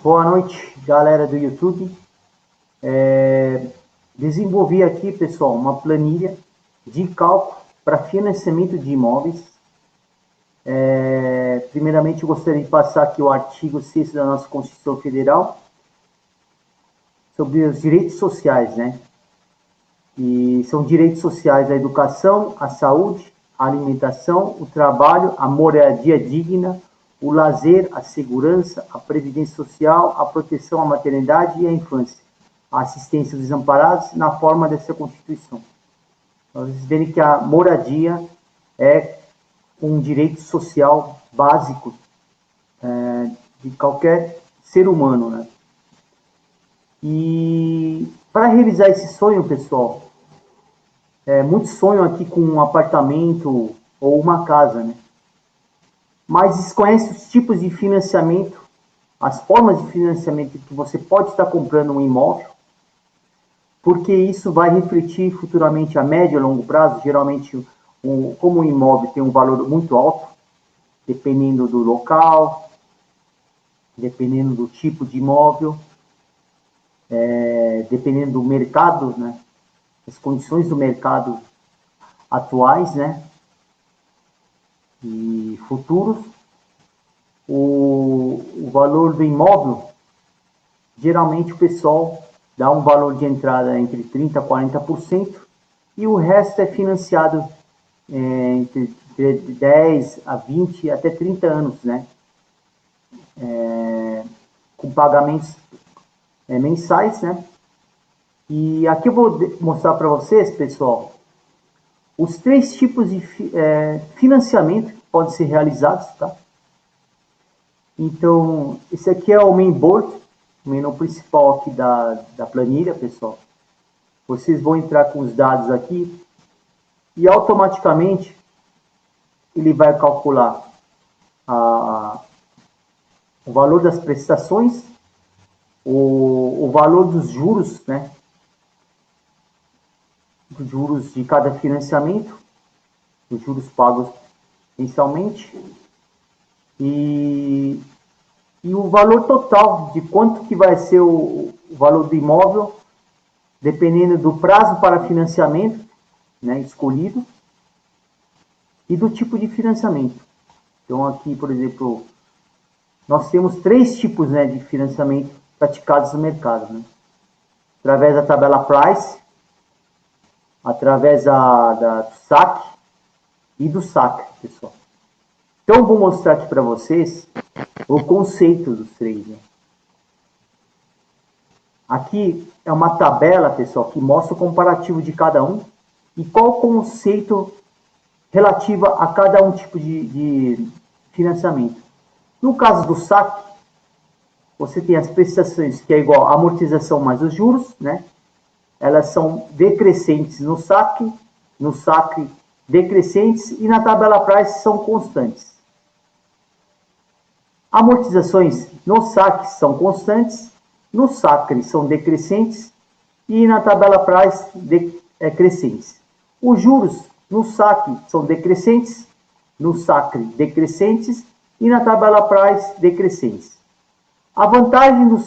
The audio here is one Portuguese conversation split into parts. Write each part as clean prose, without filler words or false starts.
Boa noite, galera do YouTube. Desenvolvi aqui, pessoal, uma planilha de cálculo para financiamento de imóveis. Primeiramente, eu gostaria de passar aqui o artigo 6º da nossa Constituição Federal sobre os direitos sociais, né? E são direitos sociais a educação, a saúde, a alimentação, o trabalho, a moradia digna, o lazer, a segurança, a previdência social, a proteção à maternidade e à infância, a assistência dos desamparados na forma dessa Constituição. Então, vocês verem que a moradia é um direito social básico de qualquer ser humano, né? E para realizar esse sonho, pessoal, muitos sonham aqui com um apartamento ou uma casa, né? Mas desconhece os tipos de financiamento, as formas de financiamento que você pode estar comprando um imóvel, porque isso vai refletir futuramente a médio e longo prazo. Geralmente, como o imóvel tem um valor muito alto, dependendo do local, dependendo do tipo de imóvel, dependendo do mercado, né? As condições do mercado atuais, né? E futuros, o valor do imóvel, geralmente o pessoal dá um valor de entrada entre 30% a 40% e o resto é financiado entre 10 a 20 até 30 anos, né? Com pagamentos mensais, né? E aqui eu vou mostrar para vocês, pessoal, os 3 tipos de financiamento que podem ser realizados, tá? Então, esse aqui é o mainboard, o menu principal aqui da planilha, pessoal. Vocês vão entrar com os dados aqui e automaticamente ele vai calcular o valor das prestações, o valor dos juros, né? Os juros de cada financiamento, os juros pagos mensalmente e o valor total de quanto que vai ser o valor do imóvel, dependendo do prazo para financiamento, né, escolhido, e do tipo de financiamento. Então aqui, por exemplo, nós temos 3 tipos, né, de financiamento praticados no mercado, né? Através da tabela Price, através do saque e do saque, pessoal. Então eu vou mostrar aqui para vocês o conceito dos 3, né? Aqui é uma tabela, pessoal, que mostra o comparativo de cada um e qual o conceito relativo a cada um tipo de financiamento. No caso do saque, você tem as prestações, que é igual a amortização mais os juros, né? Elas são decrescentes no saque decrescentes e na tabela Price são constantes. Amortizações no saque são constantes, no sacre são decrescentes e na tabela Price crescentes. Os juros no saque são decrescentes, no sacre decrescentes e na tabela Price decrescentes. A vantagem do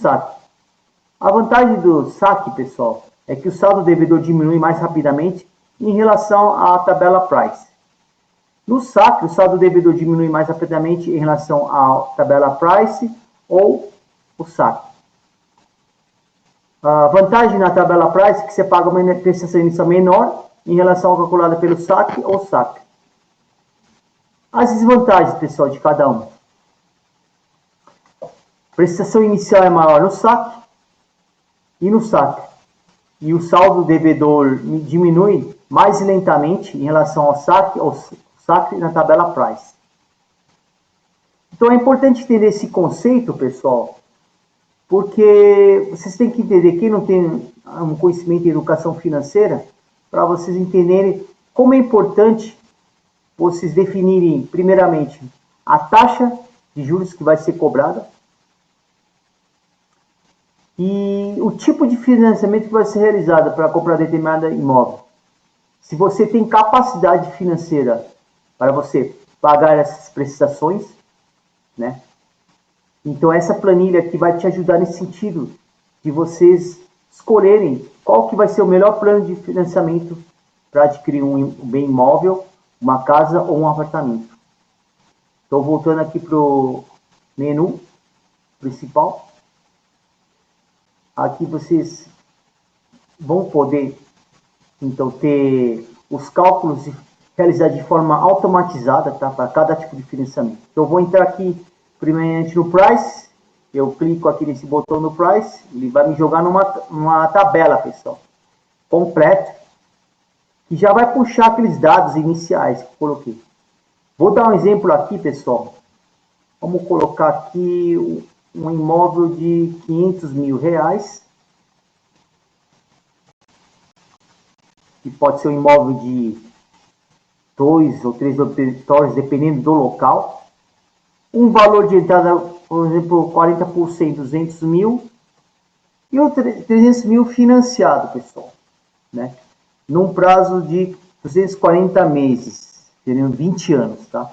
saque, pessoal, é que o saldo devedor diminui mais rapidamente em relação à tabela Price. No saque, o saldo devedor diminui mais rapidamente em relação à tabela Price ou o saque. A vantagem na tabela Price é que você paga uma prestação inicial menor em relação à calculada pelo saque ou saque. As desvantagens, pessoal, de cada um. Prestação inicial é maior no saque e no saque. E o saldo devedor diminui mais lentamente em relação ao saque na tabela Price. Então é importante entender esse conceito, pessoal, porque vocês têm que entender, quem não tem um conhecimento em educação financeira, para vocês entenderem como é importante vocês definirem, primeiramente, a taxa de juros que vai ser cobrada e o tipo de financiamento que vai ser realizado para comprar determinado imóvel. Se você tem capacidade financeira para você pagar essas prestações, né? Então essa planilha aqui vai te ajudar nesse sentido, de vocês escolherem qual que vai ser o melhor plano de financiamento para adquirir um bem imóvel, uma casa ou um apartamento. Estou voltando aqui para o menu principal. Aqui vocês vão poder, então, ter os cálculos realizados de forma automatizada, tá? Para cada tipo de financiamento. Então, eu vou entrar aqui, primeiramente, no Price. Eu clico aqui nesse botão no Price, ele vai me jogar numa tabela, pessoal, completa, que já vai puxar aqueles dados iniciais que eu coloquei. Vou dar um exemplo aqui, pessoal. Vamos colocar aqui um imóvel de 500 mil reais, que pode ser um imóvel de 2 ou 3 dormitórios, dependendo do local. Um valor de entrada, por exemplo, 40%, 200 mil, e o 300 mil financiado, pessoal, né? Num prazo de 240 meses, seriam 20 anos, tá?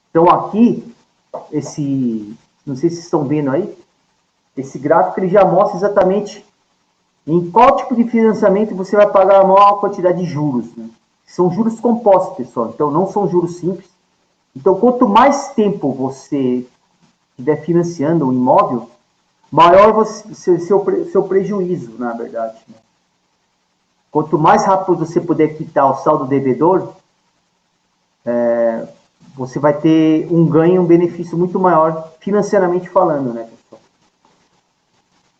Então aqui, não sei se vocês estão vendo aí, esse gráfico ele já mostra exatamente em qual tipo de financiamento você vai pagar a maior quantidade de juros, né? São juros compostos, pessoal, então não são juros simples. Então, quanto mais tempo você estiver financiando um imóvel, maior seu prejuízo, na verdade, né? Quanto mais rápido você puder quitar o saldo devedor, você vai ter um ganho, um benefício muito maior, financeiramente falando, né, pessoal?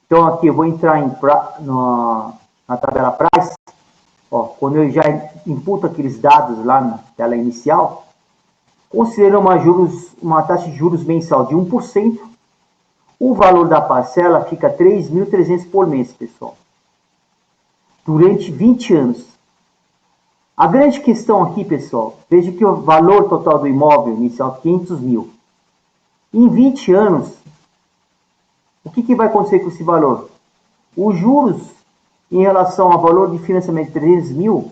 Então, aqui eu vou entrar na tabela Price. Ó, quando eu já imputo aqueles dados lá na tela inicial, considera uma taxa de juros mensal de 1%, o valor da parcela fica 3.300 por mês, pessoal, durante 20 anos. A grande questão aqui, pessoal, veja que o valor total do imóvel inicial é 500 mil. Em 20 anos, o que vai acontecer com esse valor? Os juros em relação ao valor de financiamento de 300 mil,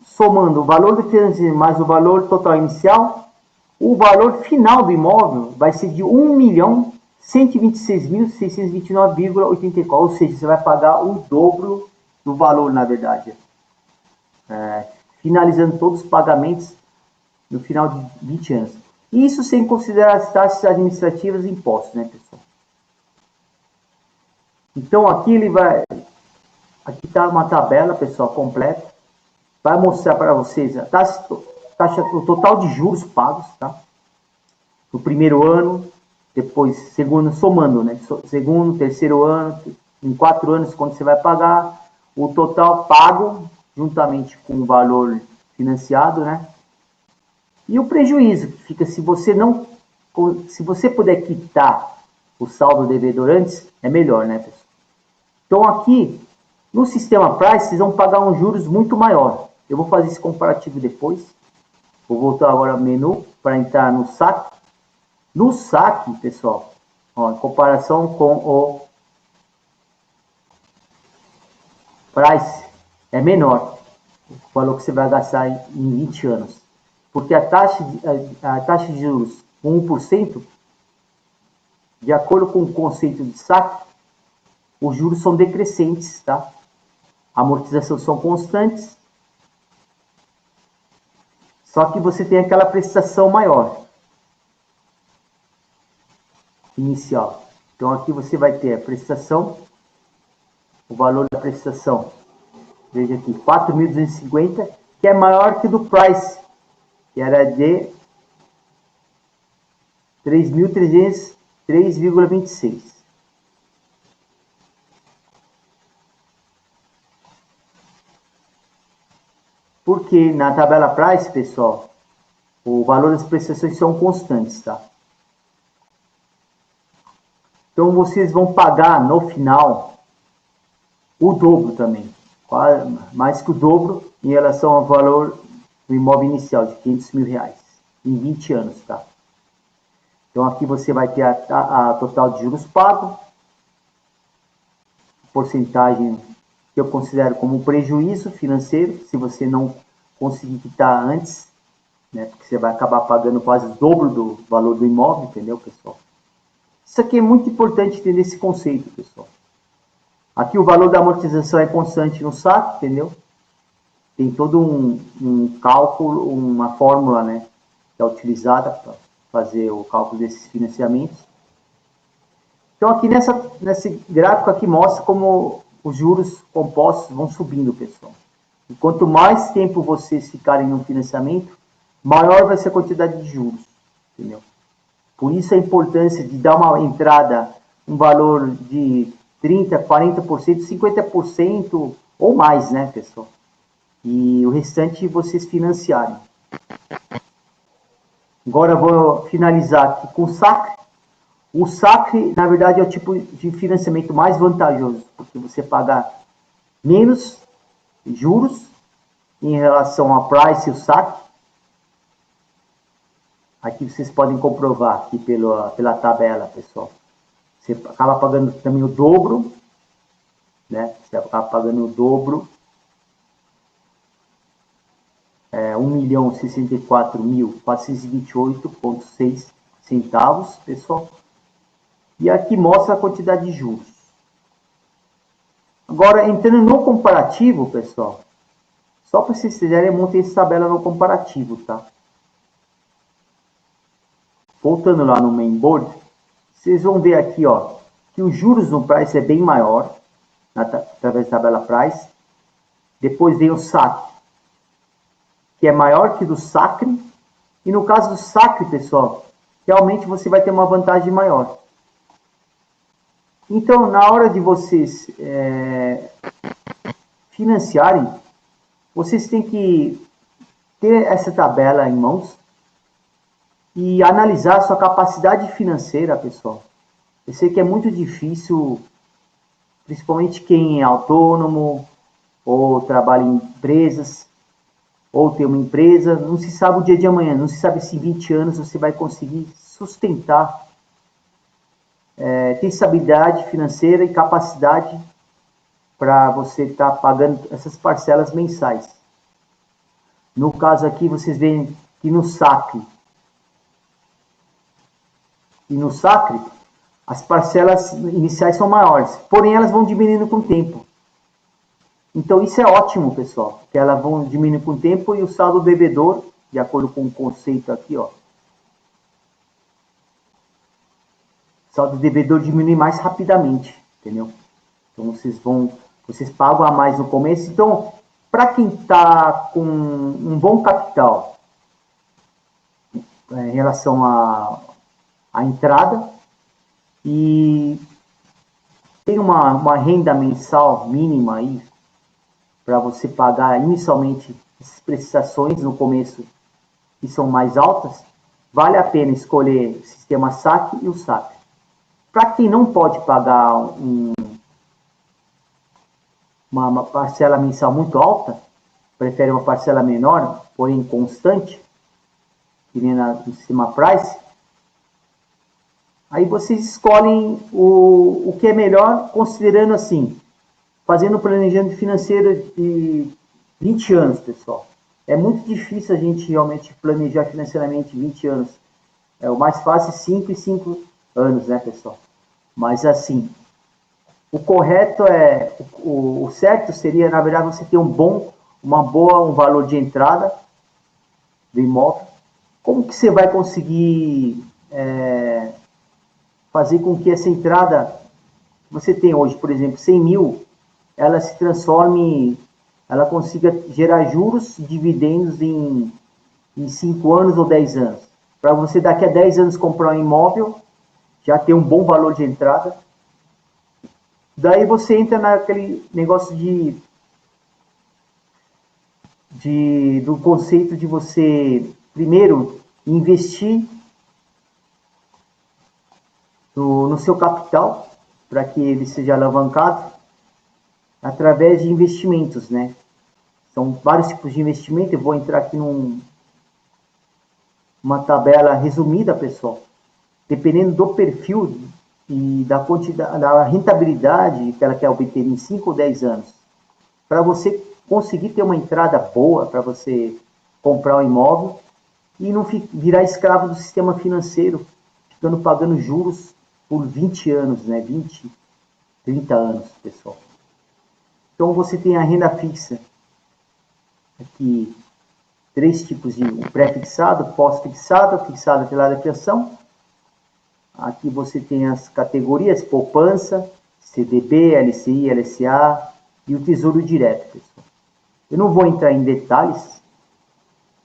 somando o valor do financiamento mais o valor total inicial, o valor final do imóvel vai ser de 1.126.629,84, ou seja, você vai pagar o dobro do valor, na verdade. Finalizando todos os pagamentos no final de 20 anos. Isso sem considerar as taxas administrativas e impostos, né, pessoal? Então aqui aqui está uma tabela, pessoal, completa. Vai mostrar para vocês a taxa, o total de juros pagos, tá? No primeiro ano, depois segundo, somando, né? Segundo, terceiro ano, em 4 anos, quando você vai pagar, o total pago, juntamente com o valor financiado, né? E o prejuízo que fica se você puder quitar o saldo devedor antes, é melhor, né, pessoal? Então aqui, no sistema Price, vocês vão pagar um juros muito maior. Eu vou fazer esse comparativo depois. Vou voltar agora ao menu para entrar no saque. No saque, pessoal, ó, em comparação com o Price, é menor o valor que você vai gastar em 20 anos. Porque a taxa de juros com 1%, de acordo com o conceito de saque, os juros são decrescentes, tá? A amortização são constantes, só que você tem aquela prestação maior inicial. Então aqui você vai ter a prestação, o valor da prestação, veja aqui, 4.250, que é maior que do Price, que era de 3.303,26. Porque na tabela Price, pessoal, o valor das prestações são constantes, tá? Então vocês vão pagar no final o dobro também, mais que o dobro em relação ao valor do imóvel inicial de 500 mil reais, em 20 anos, tá? Então aqui você vai ter a total de juros pago, porcentagem que eu considero como prejuízo financeiro, se você não conseguir quitar antes, né? Porque você vai acabar pagando quase o dobro do valor do imóvel, entendeu, pessoal? Isso aqui é muito importante entender esse conceito, pessoal. Aqui o valor da amortização é constante no saque, entendeu? Tem todo um cálculo, uma fórmula, né, que é utilizada para fazer o cálculo desses financiamentos. Então aqui nesse gráfico aqui mostra como os juros compostos vão subindo, pessoal. E quanto mais tempo vocês ficarem no financiamento, maior vai ser a quantidade de juros, entendeu? Por isso a importância de dar uma entrada, um valor de 30%, 40%, 50% ou mais, né, pessoal? E o restante vocês financiarem. Agora eu vou finalizar aqui com o SACRE. O SACRE, na verdade, é o tipo de financiamento mais vantajoso, porque você paga menos juros em relação ao price e o saque. Aqui vocês podem comprovar aqui pela tabela, pessoal. Você acaba pagando também o dobro, né? Você acaba pagando o dobro. 1.064.428,6 centavos, pessoal. E aqui mostra a quantidade de juros. Agora, entrando no comparativo, pessoal, só para vocês fizerem, eu montei essa tabela no comparativo, tá? Voltando lá no mainboard, vocês vão ver aqui, ó, que os juros no price é bem maior, através da tabela price. Depois vem o saque, que é maior que do SACRE. E no caso do SACRE, pessoal, realmente você vai ter uma vantagem maior. Então, na hora de vocês financiarem, vocês têm que ter essa tabela em mãos e analisar a sua capacidade financeira, pessoal. Eu sei que é muito difícil, principalmente quem é autônomo ou trabalha em empresas, ou tem uma empresa, não se sabe o dia de amanhã, não se sabe se em 20 anos você vai conseguir sustentar, ter estabilidade financeira e capacidade para você estar pagando essas parcelas mensais. No caso aqui, vocês veem que no SACRE as parcelas iniciais são maiores, porém elas vão diminuindo com o tempo. Então isso é ótimo, pessoal, que elas vão diminuindo com o tempo e o saldo devedor, de acordo com o conceito aqui, ó, o saldo devedor diminui mais rapidamente, entendeu? Então vocês pagam a mais no começo. Então, para quem está com um bom capital em relação à entrada e tem uma renda mensal mínima aí para você pagar inicialmente essas prestações no começo que são mais altas, vale a pena escolher o sistema saque e o saque. Para quem não pode pagar uma parcela mensal muito alta, prefere uma parcela menor, porém constante, que nem no sistema price, aí vocês escolhem o que é melhor, considerando assim, fazendo um planejamento financeiro de 20 anos, pessoal. É muito difícil a gente realmente planejar financeiramente 20 anos. É o mais fácil 5 e 5 anos, né, pessoal? Mas assim, o correto o certo seria, na verdade, você ter um valor de entrada do imóvel. Como que você vai conseguir fazer com que essa entrada que você tem hoje, por exemplo, 100 mil, ela se transforme, ela consiga gerar juros e dividendos em 5 anos ou 10 anos. Para você daqui a 10 anos comprar um imóvel, já ter um bom valor de entrada. Daí você entra naquele negócio do conceito de você, primeiro, investir no seu capital, para que ele seja alavancado, através de investimentos, né? São vários tipos de investimento, eu vou entrar aqui numa tabela resumida, pessoal. Dependendo do perfil e da rentabilidade que ela quer obter em 5 ou 10 anos, para você conseguir ter uma entrada boa, para você comprar um imóvel, e não virar escravo do sistema financeiro, ficando pagando juros por 20 anos, né? 20, 30 anos, pessoal. Então você tem a renda fixa, aqui 3 tipos de pré-fixado, pós-fixado, fixado atrelado à criação. Aqui você tem as categorias, poupança, CDB, LCI, LCA e o Tesouro Direto, pessoal. Eu não vou entrar em detalhes,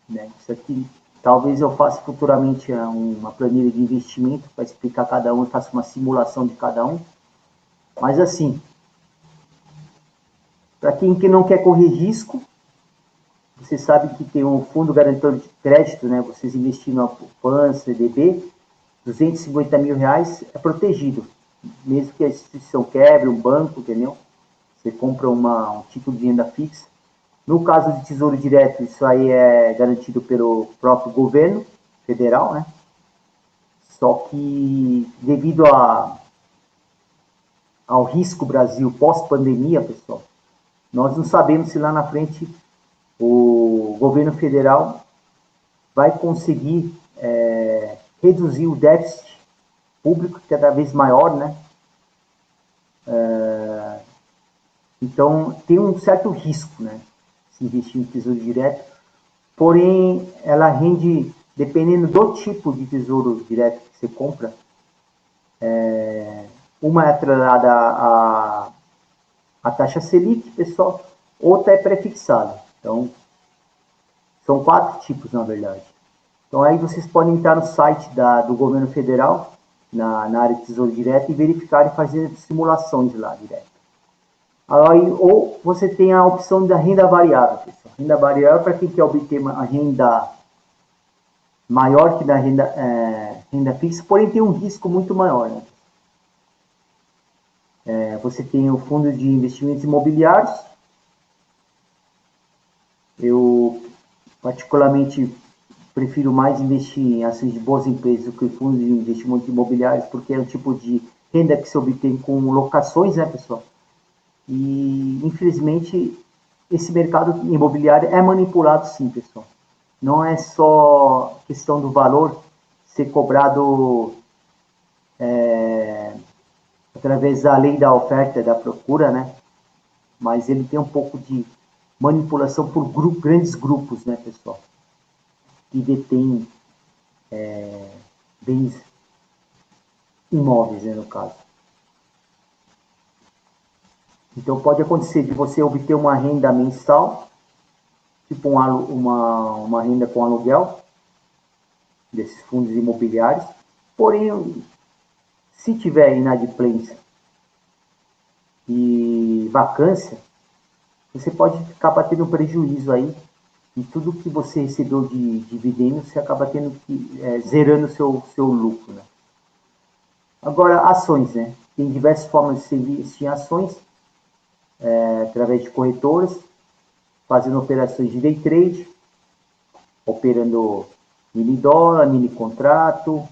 né? Isso aqui talvez eu faça futuramente uma planilha de investimento para explicar cada um, faça uma simulação de cada um. Mas assim, para quem que não quer correr risco, você sabe que tem um fundo garantor de crédito, né? Vocês investindo na poupança, CDB, 250 mil reais é protegido. Mesmo que a instituição quebre, um banco, entendeu? Você compra um título de renda fixa. No caso de Tesouro Direto, isso aí é garantido pelo próprio governo federal, né? Só que devido ao risco Brasil pós-pandemia, pessoal, nós não sabemos se lá na frente o governo federal vai conseguir reduzir o déficit público cada vez maior, né? Então tem um certo risco, né? Se investir em tesouro direto, porém ela rende, dependendo do tipo de tesouro direto que você compra, uma é atrelada à taxa Selic, pessoal, outra é pré-fixada. Então são 4 tipos, na verdade. Então aí vocês podem entrar no site do governo federal, na área de tesouro direto, e verificar e fazer simulações lá direto. Aí, ou você tem a opção da renda variável, pessoal. Renda variável para quem quer obter uma renda maior que da renda fixa, porém tem um risco muito maior. Né? Você tem o fundo de investimentos imobiliários. Eu particularmente prefiro mais investir em ações de boas empresas do que fundos de investimentos imobiliários, porque é um tipo de renda que se obtém com locações, né, pessoal? E, infelizmente, esse mercado imobiliário é manipulado sim, pessoal. Não é só questão do valor ser cobrado através da lei da oferta e da procura, né? Mas ele tem um pouco de manipulação por grandes grupos, né, pessoal? Que detêm bens imóveis, né, no caso. Então pode acontecer de você obter uma renda mensal, tipo uma renda com aluguel, desses fundos imobiliários, porém, se tiver inadimplência e vacância, você pode acabar tendo um prejuízo aí, e tudo que você recebeu de dividendo, você acaba tendo que zerando o seu lucro. Né? Agora, ações, né? Tem diversas formas de se investir em ações, através de corretoras, fazendo operações de day trade, operando mini dólar, mini contrato,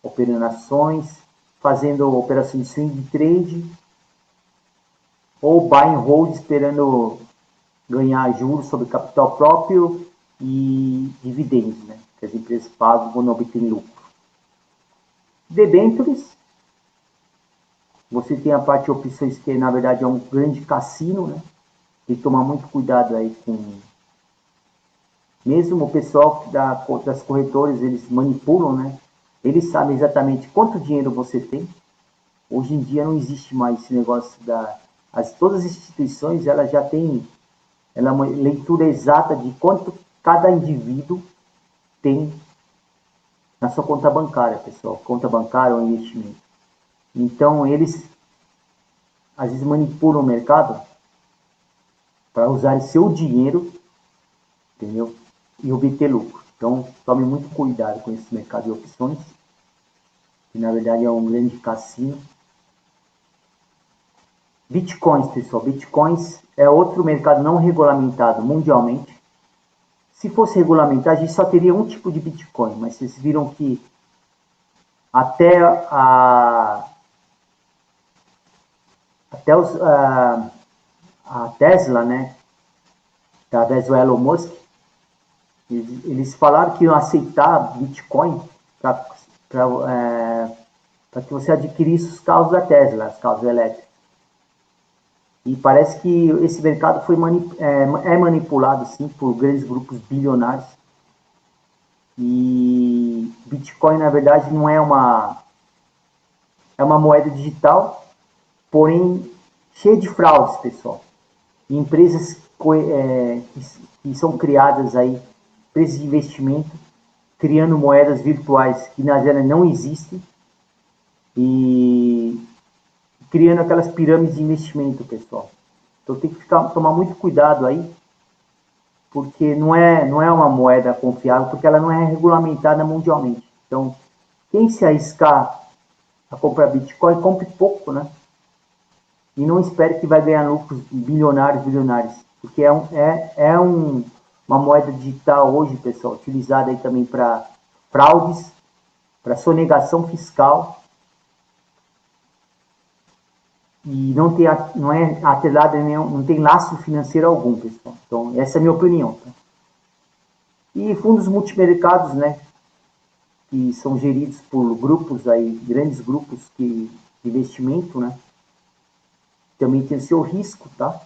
operando ações, fazendo operações de swing trade, ou buy and hold, esperando ganhar juros sobre capital próprio e dividendos, né? Que as empresas pagam quando obtêm lucro. Debêntures, você tem a parte de opções que na verdade é um grande cassino, né? Tem que tomar muito cuidado aí com... Mesmo o pessoal das corretoras, eles manipulam, né? Eles sabem exatamente quanto dinheiro você tem. Hoje em dia não existe mais esse negócio todas as instituições, elas já têm uma leitura exata de quanto cada indivíduo tem na sua conta bancária, pessoal. Conta bancária ou investimento. Então, eles às vezes manipulam o mercado para usar seu dinheiro, entendeu? E obter lucro. Então, tome muito cuidado com esse mercado de opções, que na verdade é um grande cassino. Bitcoins, pessoal. Bitcoins é outro mercado não regulamentado mundialmente. Se fosse regulamentado, a gente só teria um tipo de Bitcoin, mas vocês viram que até a Tesla, né, através do Elon Musk, Eles falaram que iam aceitar Bitcoin para que você adquirisse os carros da Tesla, os carros elétricos. E parece que esse mercado é manipulado, sim, por grandes grupos bilionários. E Bitcoin, na verdade, não é uma moeda digital, porém cheia de fraudes, pessoal. E empresas que são criadas aí, empresas de investimento, criando moedas virtuais que na verdade não existem e criando aquelas pirâmides de investimento, pessoal. Então tem que tomar muito cuidado aí, porque não é uma moeda confiável, porque ela não é regulamentada mundialmente. Então, quem se arriscar a comprar Bitcoin, compre pouco, né? E não espere que vai ganhar lucros bilionários, porque uma moeda digital hoje, pessoal, utilizada aí também para fraudes, para sonegação fiscal, e não é atrelada não tem laço financeiro algum, pessoal. Então, essa é a minha opinião. Tá? E fundos multimercados, né, que são geridos por grupos aí, grandes grupos de investimento, né, também tem o seu risco, tá?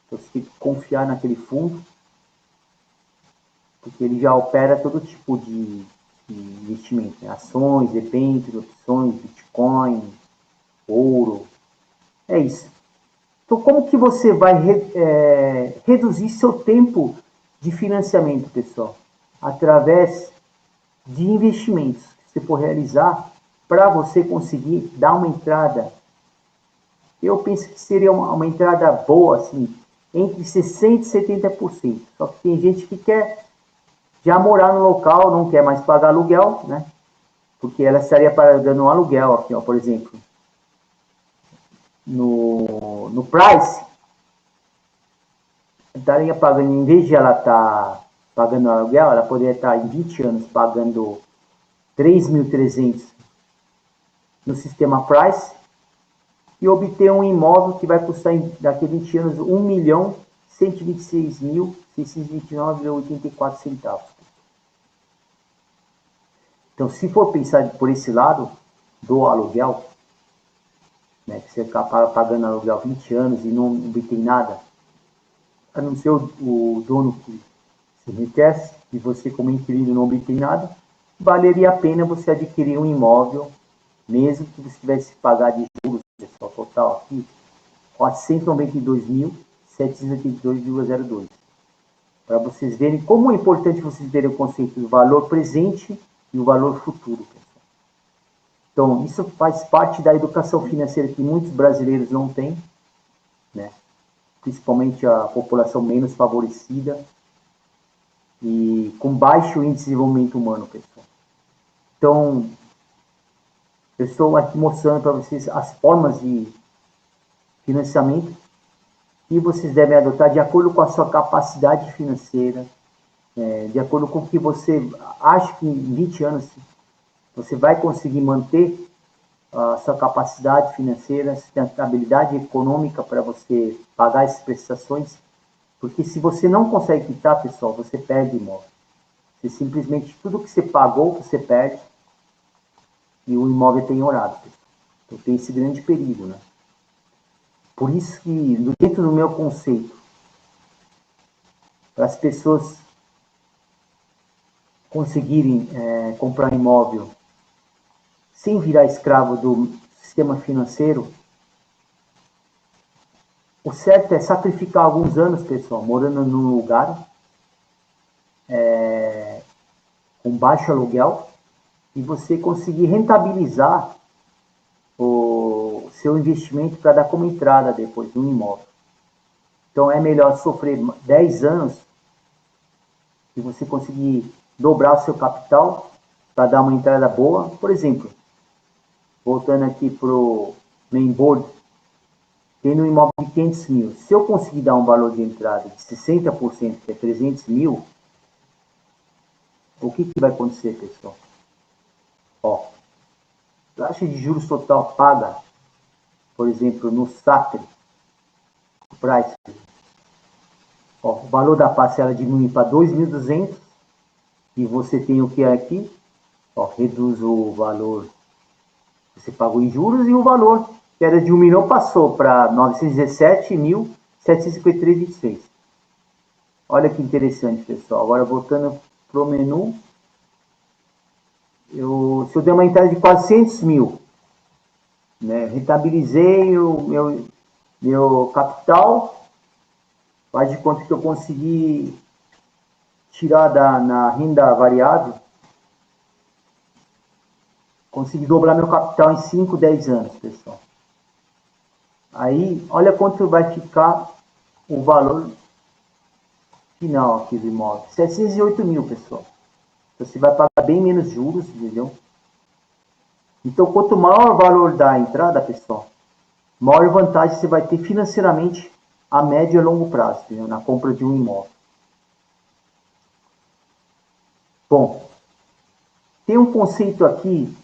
Então, você tem que confiar naquele fundo, porque ele já opera todo tipo de investimento, né? Ações, debêntures, opções, Bitcoin, ouro, é isso. Então, como que você vai reduzir seu tempo de financiamento, pessoal? Através de investimentos que você for realizar para você conseguir dar uma entrada. Eu penso que seria uma entrada boa, assim, entre 60% e 70%. Só que tem gente que quer já morar no local, não quer mais pagar aluguel, né? Porque ela estaria pagando um aluguel aqui, ó, por exemplo. No Price, estaria pagando, em vez de ela estar pagando aluguel, ela poderia estar em 20 anos pagando 3.300 no sistema Price e obter um imóvel que vai custar daqui a 20 anos 1.126.629,84 centavos. Então, se for pensar por esse lado do aluguel, né, que você acaba pagando aluguel 20 anos e não obtém nada, a não ser o dono que se enriquece e você como inquilino não obtém nada, valeria a pena você adquirir um imóvel, mesmo que você tivesse que pagar de juros, pessoal, total aqui, 492.782,02. Para vocês verem como é importante vocês verem o conceito do valor presente e o valor futuro, pessoal. Então, isso faz parte da educação financeira que muitos brasileiros não têm, né? Principalmente a população menos favorecida e com baixo índice de desenvolvimento humano, pessoal. Então, eu estou aqui mostrando para vocês as formas de financiamento que vocês devem adotar de acordo com a sua capacidade financeira, de acordo com o que você acha que em 20 anos você vai conseguir manter a sua capacidade financeira, sustentabilidade econômica para você pagar essas prestações, porque se você não consegue quitar, pessoal, você perde imóvel. Você simplesmente, tudo que você pagou, você perde, e o imóvel é penhorado. Então tem esse grande perigo, né? Por isso que, dentro do meu conceito, para as pessoas conseguirem comprar imóvel sem virar escravo do sistema financeiro, o certo é sacrificar alguns anos, pessoal, morando num lugar com baixo aluguel e você conseguir rentabilizar o seu investimento para dar como entrada depois no imóvel. Então é melhor sofrer 10 anos e você conseguir dobrar o seu capital para dar uma entrada boa. Por exemplo, voltando aqui para o mainboard, tendo um imóvel de 500 mil, se eu conseguir dar um valor de entrada de 60%, que é 300 mil, o que vai acontecer, pessoal? Ó, taxa de juros total paga, por exemplo, no Sacre, Price, ó, o valor da parcela diminui para 2.200 E você tem o que aqui? Ó, reduz o valor que você pagou em juros e o valor que era de 1 milhão passou para 917.753,26. Olha que interessante, pessoal. Agora, voltando para o menu, se eu der uma entrada de 400 mil, né, rentabilizei o meu capital, faz de conta que eu consegui tirar na renda variável, consegui dobrar meu capital em 5, 10 anos, pessoal. Aí, olha quanto vai ficar o valor final aqui do imóvel. 708 mil, pessoal. Você vai pagar bem menos juros, entendeu? Então, quanto maior o valor da entrada, pessoal, maior vantagem você vai ter financeiramente a médio e longo prazo, entendeu? Na compra de um imóvel. Bom, tem um conceito aqui,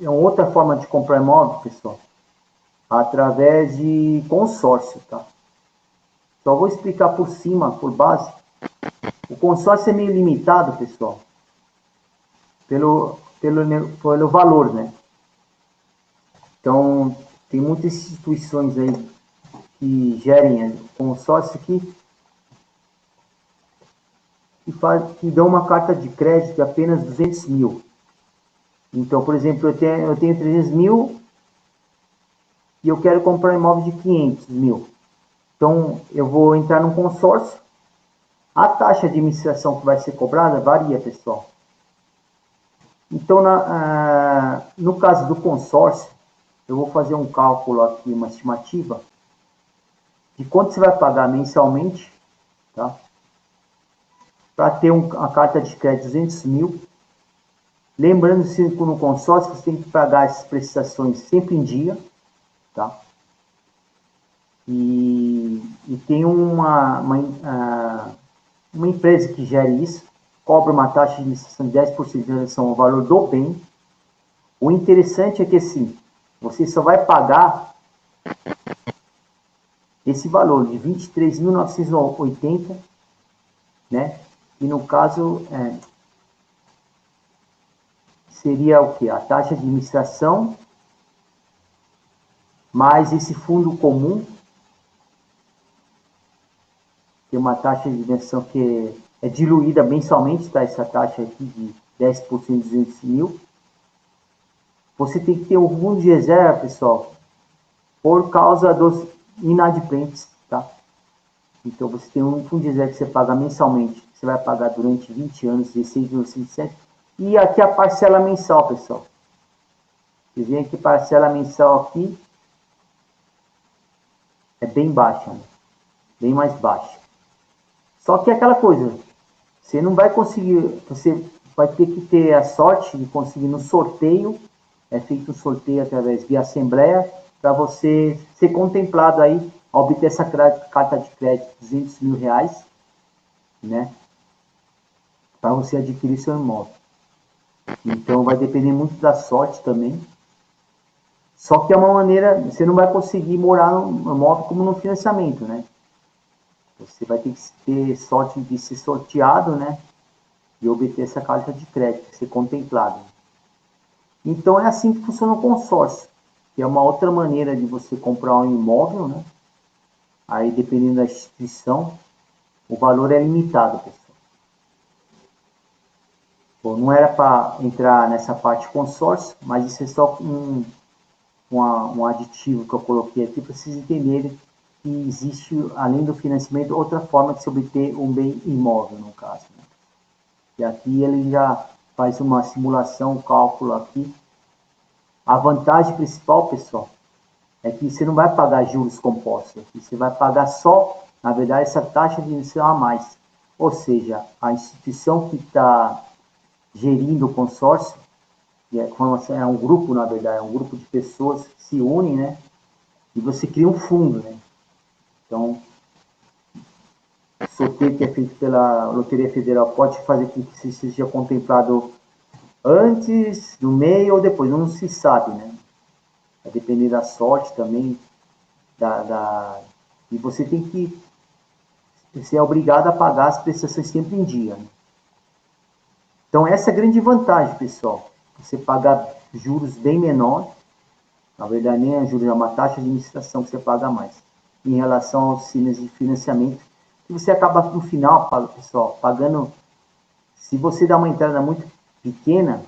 é uma outra forma de comprar imóvel, pessoal, através de consórcio, tá? Só vou explicar por cima, por base. O consórcio é meio limitado, pessoal, pelo valor, né? Então, tem muitas instituições aí que gerem consórcio que dão uma carta de crédito de apenas 200 mil. Então, por exemplo, eu tenho 300 mil e eu quero comprar um imóvel de 500 mil. Então, eu vou entrar num consórcio. A taxa de administração que vai ser cobrada varia, pessoal. Então, no caso do consórcio, eu vou fazer um cálculo aqui, uma estimativa, de quanto você vai pagar mensalmente, tá? Para ter a carta de crédito de 200 mil. Lembrando que no consórcio você tem que pagar as prestações sempre em dia, tá? E tem uma empresa que gere isso, cobra uma taxa de administração de 10% em relação ao valor do bem. O interessante é que, assim, você só vai pagar esse valor de 23.980, né? E no caso, seria o que? A taxa de administração mais esse fundo comum, tem uma taxa de isenção que é diluída mensalmente, tá? Essa taxa aqui de 10% de 200 mil. Você tem que ter um fundo de reserva, pessoal, por causa dos inadimplentes, tá? Então, você tem um fundo de reserva que você paga mensalmente, você vai pagar durante 20 anos, 16,67. E aqui a parcela mensal, pessoal. Vocês veem que a parcela mensal aqui é bem baixa, né? Bem mais baixa. Só que é aquela coisa, você não vai conseguir, você vai ter que ter a sorte de conseguir no sorteio, é feito um sorteio através de assembleia, para você ser contemplado aí, a obter essa carta de crédito de 200 mil reais, né? Para você adquirir seu imóvel. Então vai depender muito da sorte também. Só que é uma maneira, você não vai conseguir morar no imóvel como no financiamento, né? Você vai ter que ter sorte de ser sorteado, né? E obter essa carta de crédito, ser contemplado. Então é assim que funciona o consórcio, que é uma outra maneira de você comprar um imóvel, né? Aí dependendo da instituição, o valor é limitado, pessoal. Bom, não era para entrar nessa parte consórcio, mas isso é só um aditivo que eu coloquei aqui para vocês entenderem que existe, além do financiamento, outra forma de se obter um bem imóvel, no caso, né? E aqui ele já faz uma simulação, um cálculo aqui. A vantagem principal, pessoal, é que você não vai pagar juros compostos. Aqui. Você vai pagar só, na verdade, essa taxa de inicial a mais. Ou seja, a instituição que está gerindo o consórcio, é um grupo, na verdade, é um grupo de pessoas que se unem, né? E você cria um fundo, né? Então, o sorteio que é feito pela Loteria Federal pode fazer com que você seja contemplado antes, no meio ou depois, não se sabe, né? Vai depender da sorte também, e você tem que ser obrigado a pagar as prestações sempre em dia, né? Então, essa é a grande vantagem, pessoal. Você pagar juros bem menor, na verdade, nem a juros, é uma taxa de administração que você paga mais, em relação aos sinos de financiamento, que você acaba, no final, pessoal, pagando, se você dá uma entrada muito pequena,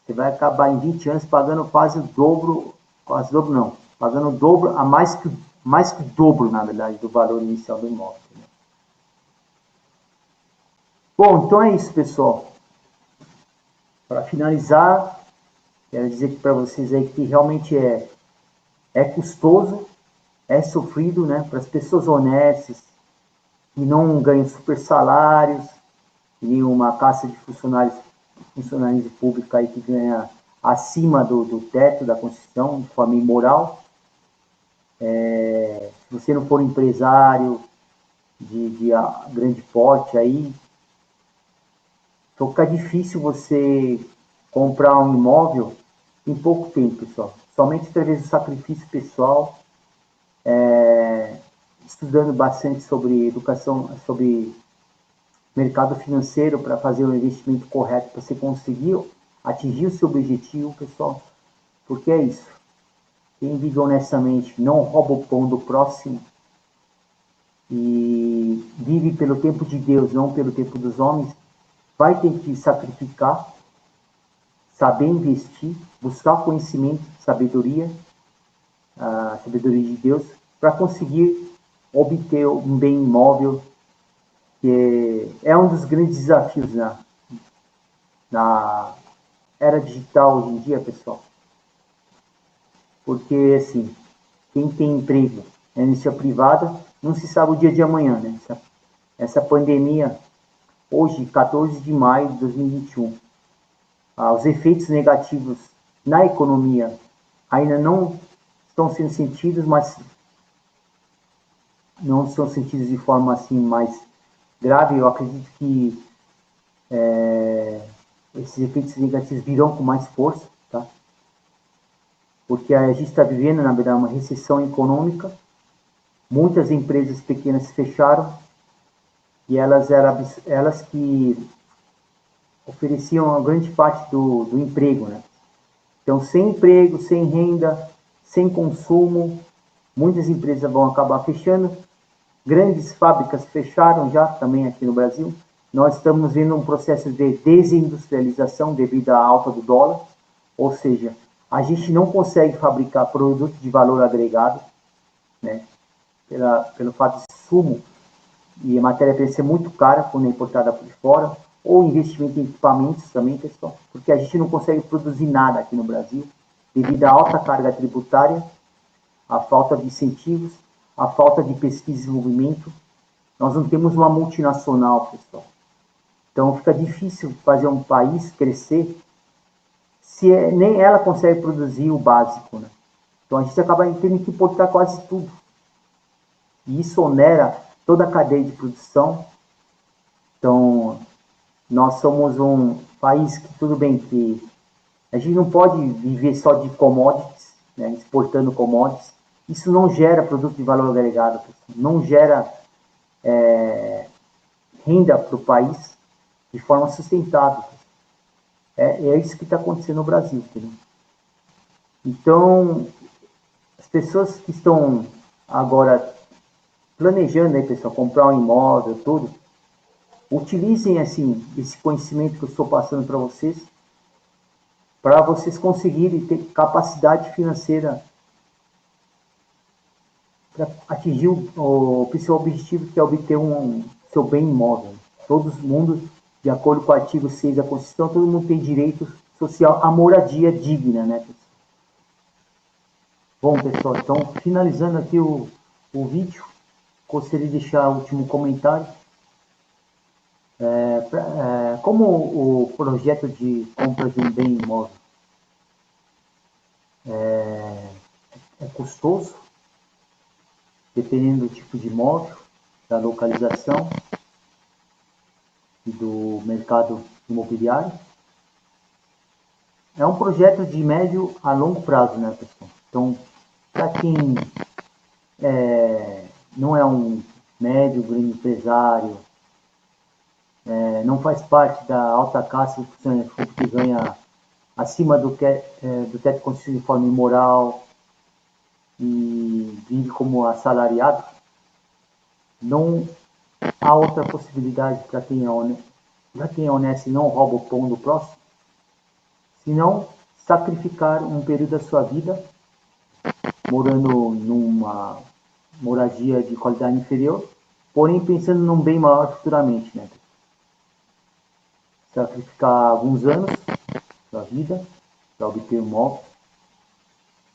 você vai acabar em 20 anos pagando quase o dobro, quase o dobro não, pagando o dobro, a mais que o dobro, na verdade, do valor inicial do imóvel. Né? Bom, então é isso, pessoal. Para finalizar, quero dizer para vocês aí que realmente é custoso, é sofrido, né, para as pessoas honestas, que não ganham super salários, nem uma caça de funcionários públicos aí que ganha acima do teto da Constituição, de forma imoral. Se você não for empresário de grande porte aí, então fica difícil você comprar um imóvel em pouco tempo, pessoal. Somente através do sacrifício pessoal, estudando bastante sobre educação, sobre mercado financeiro para fazer o investimento correto para você conseguir atingir o seu objetivo, pessoal. Porque é isso. Quem vive honestamente não rouba o pão do próximo e vive pelo tempo de Deus, não pelo tempo dos homens, vai ter que sacrificar, saber investir, buscar conhecimento, sabedoria, a sabedoria de Deus, para conseguir obter um bem imóvel, que é um dos grandes desafios na era digital hoje em dia, pessoal. Porque, assim, quem tem emprego na iniciativa privada não se sabe o dia de amanhã, né? Essa pandemia, hoje, 14 de maio de 2021, os efeitos negativos na economia ainda não estão sendo sentidos, mas não são sentidos de forma assim mais grave. Eu acredito que esses efeitos negativos virão com mais força, tá? Porque a gente está vivendo, na verdade, uma recessão econômica. Muitas empresas pequenas fecharam e elas eram elas que ofereciam a grande parte do emprego, né? Então, sem emprego, sem renda, sem consumo, muitas empresas vão acabar fechando. Grandes fábricas fecharam já também aqui no Brasil. Nós estamos vendo um processo de desindustrialização devido à alta do dólar, ou seja, a gente não consegue fabricar produtos de valor agregado, né? Pelo fato de sumo e a matéria-prima ser muito cara quando é importada por fora, ou investimento em equipamentos também, pessoal, porque a gente não consegue produzir nada aqui no Brasil devido à alta carga tributária, à falta de incentivos, à falta de pesquisa e desenvolvimento. Nós não temos uma multinacional, pessoal. Então fica difícil fazer um país crescer se nem ela consegue produzir o básico, né? Então a gente acaba tendo que importar quase tudo. E isso onera toda a cadeia de produção. Então, nós somos um país que, tudo bem, que a gente não pode viver só de commodities, né, exportando commodities. Isso não gera produto de valor agregado, não gera renda para o país de forma sustentável. É isso que está acontecendo no Brasil. Entendeu? Então, as pessoas que estão agora planejando, aí, pessoal, comprar um imóvel, tudo, utilizem assim, esse conhecimento que eu estou passando para vocês conseguirem ter capacidade financeira para atingir o principal objetivo, que é obter seu bem imóvel. Todo mundo, de acordo com o artigo 6 da Constituição, todo mundo tem direito social à moradia digna, né, pessoal? Bom, pessoal, então, finalizando aqui o vídeo, gostaria de deixar o último comentário. Como o projeto de compra de um bem imóvel é custoso, dependendo do tipo de imóvel, da localização e do mercado imobiliário, é um projeto de médio a longo prazo, né, pessoal? Então, para quem não é um médio, grande empresário, não faz parte da alta classe do funcionário público que ganha acima do teto constitucional de forma imoral e vive como assalariado, não há outra possibilidade para quem é honesto e não rouba o pão do próximo, senão sacrificar um período da sua vida morando numa moradia de qualidade inferior, porém pensando num bem maior futuramente, né? Sacrificar alguns anos da vida para obter um imóvel,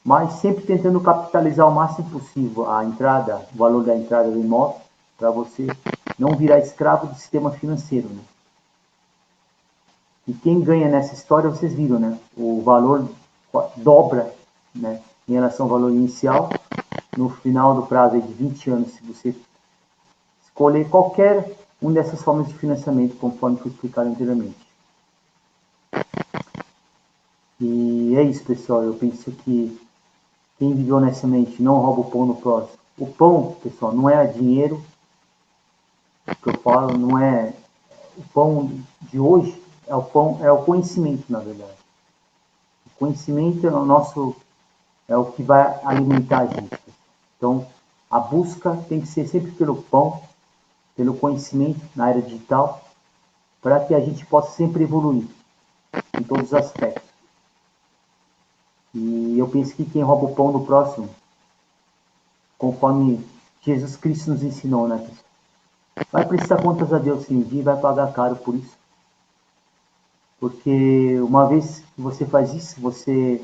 mas sempre tentando capitalizar o máximo possível a entrada, o valor da entrada do imóvel, para você não virar escravo do sistema financeiro, né? E quem ganha nessa história, vocês viram, né? O valor dobra, né, em relação ao valor inicial, no final do prazo de 20 anos, se você escolher qualquer uma dessas formas de financiamento, conforme foi explicado anteriormente. E é isso, pessoal. Eu penso que quem vive honestamente não rouba o pão no próximo. O pão, pessoal, não é dinheiro. O que eu falo não é o pão de hoje, é o pão, é o conhecimento, na verdade. O conhecimento é o que vai alimentar a gente. Então, a busca tem que ser sempre pelo pão, pelo conhecimento na era digital, para que a gente possa sempre evoluir em todos os aspectos. E eu penso que quem rouba o pão do próximo, conforme Jesus Cristo nos ensinou, né, pessoal? Vai prestar contas a Deus sim, um dia e vai pagar caro por isso. Porque uma vez que você faz isso, você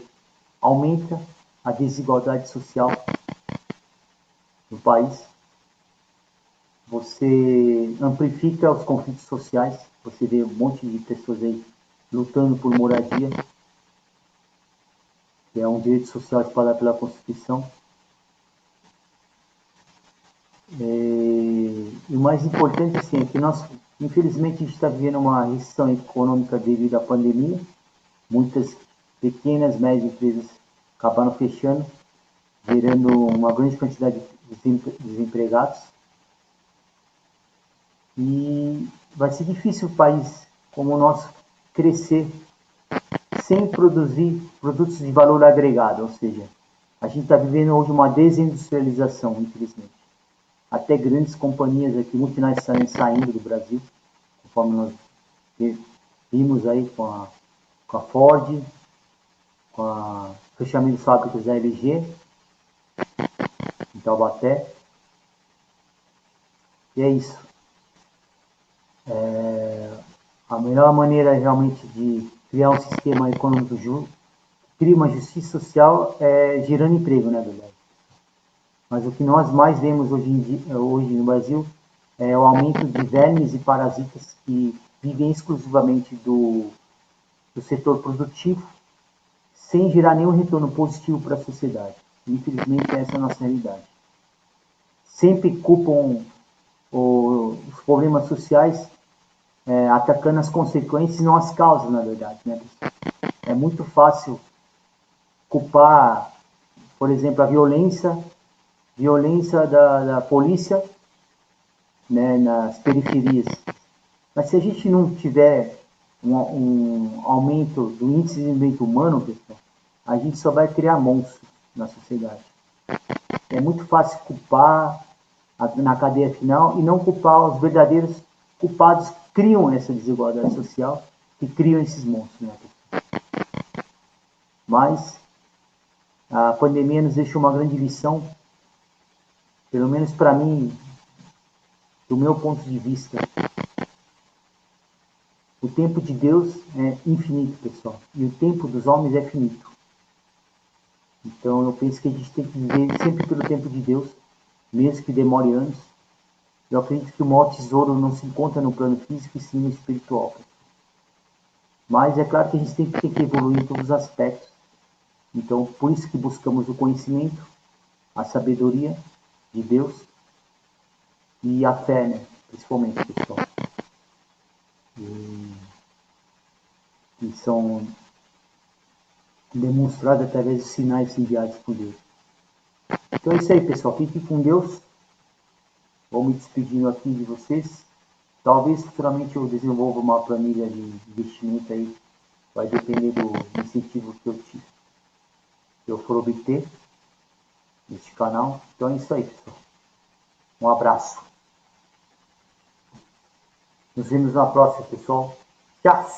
aumenta a desigualdade social no país, você amplifica os conflitos sociais, você vê um monte de pessoas aí lutando por moradia, que é um direito social espalhado pela Constituição. E o mais importante assim, é que nós, infelizmente, a gente está vivendo uma recessão econômica devido à pandemia. Muitas pequenas, médias empresas acabaram fechando, gerando uma grande quantidade de desempregados. E vai ser difícil o país como o nosso crescer sem produzir produtos de valor agregado, ou seja, a gente está vivendo hoje uma desindustrialização, infelizmente. Até grandes companhias aqui, multinacionais saindo do Brasil, conforme nós vimos aí com a Ford, com o fechamento de fábricas da LG, em Taubaté. E é isso. A melhor maneira realmente de criar um sistema econômico justo, cria uma justiça social, é gerando emprego, na verdade. Mas o que nós mais vemos hoje no Brasil é o aumento de vermes e parasitas que vivem exclusivamente do setor produtivo, sem gerar nenhum retorno positivo para a sociedade. Infelizmente, essa é a nossa realidade. Sempre culpam os problemas sociais atacando as consequências e não as causas, na verdade. Né? É muito fácil culpar, por exemplo, a violência da polícia, né, nas periferias. Mas se a gente não tiver um aumento do índice de desenvolvimento humano, pessoal, a gente só vai criar monstros na sociedade. É muito fácil culpar na cadeia final e não culpar os verdadeiros culpados que criam essa desigualdade social, que criam esses monstros. Né? Mas a pandemia nos deixou uma grande lição, pelo menos para mim, do meu ponto de vista. O tempo de Deus é infinito, pessoal, e o tempo dos homens é finito. Então eu penso que a gente tem que viver sempre pelo tempo de Deus, mesmo que demore anos. Eu acredito que o maior tesouro não se encontra no plano físico e sim no espiritual. Mas é claro que a gente tem que evoluir em todos os aspectos. Então, por isso que buscamos o conhecimento, a sabedoria de Deus e a fé, né? Principalmente, pessoal. E são demonstrados através dos sinais enviados por Deus. Então é isso aí, pessoal. Fiquem com Deus. Vou me despedindo aqui de vocês. Talvez futuramente eu desenvolva uma planilha de investimento aí, vai depender do incentivo que eu for obter neste canal. Então é isso aí, pessoal. Um abraço. Nos vemos na próxima, pessoal. Tchau,